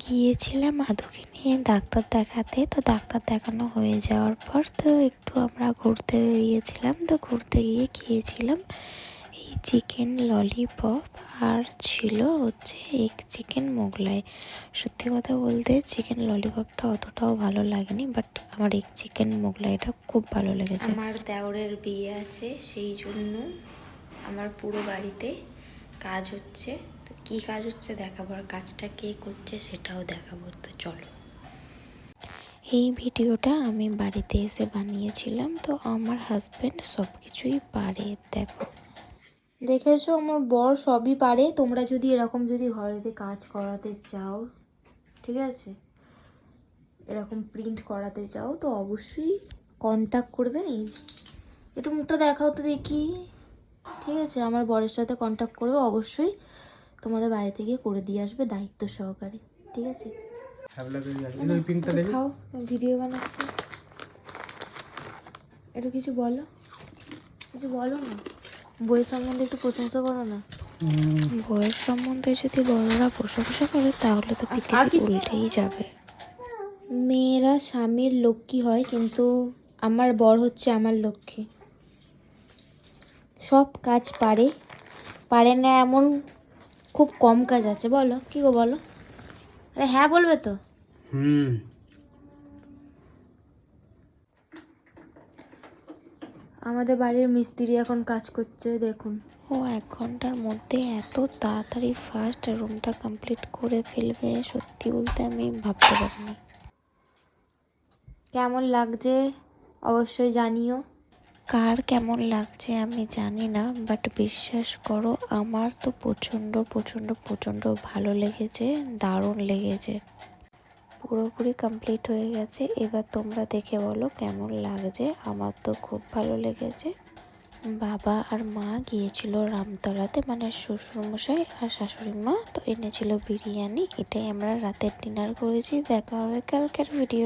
গিয়েছিলাম আদুকে নিয়ে ডাক্তার দেখাতে। তো ডাক্তার দেখানো হয়ে যাওয়ার পর তো একটু আমরা ঘুরতে বেরিয়েছিলাম। তো ঘুরতে গিয়ে খেয়েছিলাম এই চিকেন ললিপপ, আর ছিল হচ্ছে এগ চিকেন মোগলাই। সত্যি কথা বলতে চিকেন ললিপপটা অতটাও ভালো লাগেনি, বাট আমার এগ চিকেন মোগলাইটা খুব ভালো লেগেছে। আমার দেওরের বিয়ে আছে, সেই জন্য আমার পুরো বাড়িতে কাজ হচ্ছে। তো কী কাজ হচ্ছে দেখাবো, আর কাজটা কে করছে সেটাও দেখাবো। তো চলো, এই ভিডিওটা আমি বাড়িতে এসে বানিয়েছিলাম। তো আমার হাজব্যান্ড সব কিছুই পারে। দেখেছো আমার বর সবই পারে। তোমরা যদি এরকম যদি ঘরেতে কাজ করাতে চাও, ঠিক আছে, এরকম প্রিন্ট করাতে চাও তো অবশ্যই কন্ট্যাক্ট করবেন। এই যে একটু মুখটা দেখাও তো দেখি, ঠিক আছে, আমার বরের সাথে কন্ট্যাক্ট করবে, অবশ্যই তোমাদের বাড়ি থেকে করে দিয়ে আসবে দায়িত্ব সহকারে, ঠিক আছে। খাও, ভিডিও বানাচ্ছি, একটু কিছু বলো, কিছু বলো না, বইয়ের সম্বন্ধে একটু প্রশংসা করো না। বইয়ের সম্বন্ধে যদি বড়রা প্রশংসা করে তাহলে তো পৃথিবী উল্টেই যাবে। মেয়েরা স্বামীর লক্ষ্মী হয়, কিন্তু আমার বর হচ্ছে আমার লক্ষ্মী। সব কাজ পারে, পারে না এমন খুব কম কাজ আছে। বলো কি গো, বলো। আরে হ্যাঁ বলবে তো। আমাদের বাড়ির মিস্ত্রি এখন কাজ করছে, দেখুন। ও 1 ঘন্টার মধ্যে এত তাড়াতাড়ি ফার্স্ট রুমটা কমপ্লিট করে ফেলবে, সত্যি বলতে আমি ভাবতে পারিনি। কেমন লাগছে অবশ্যই জানিও। কার কেমন লাগছে আমি জানি না, বাট বিশ্বাস করো আমার তো প্রচণ্ড প্রচণ্ড প্রচণ্ড ভালো লেগেছে, দারুণ লেগেছে। পুরোপুরি কমপ্লিট হয়ে গেছে। এবার তোমরা দেখে বলো কেমন লাগছে। আমার তো খুব ভালো লেগেছে। বাবা আর মা গিয়েছিল রামতলাতে, মানে শ্বশুরমশাই আর শাশুড়ি মা, তো এনেছিল বিরিয়ানি। এটাই আমরা রাতের ডিনার করেছি। দেখা হবে কালকের ভিডিও।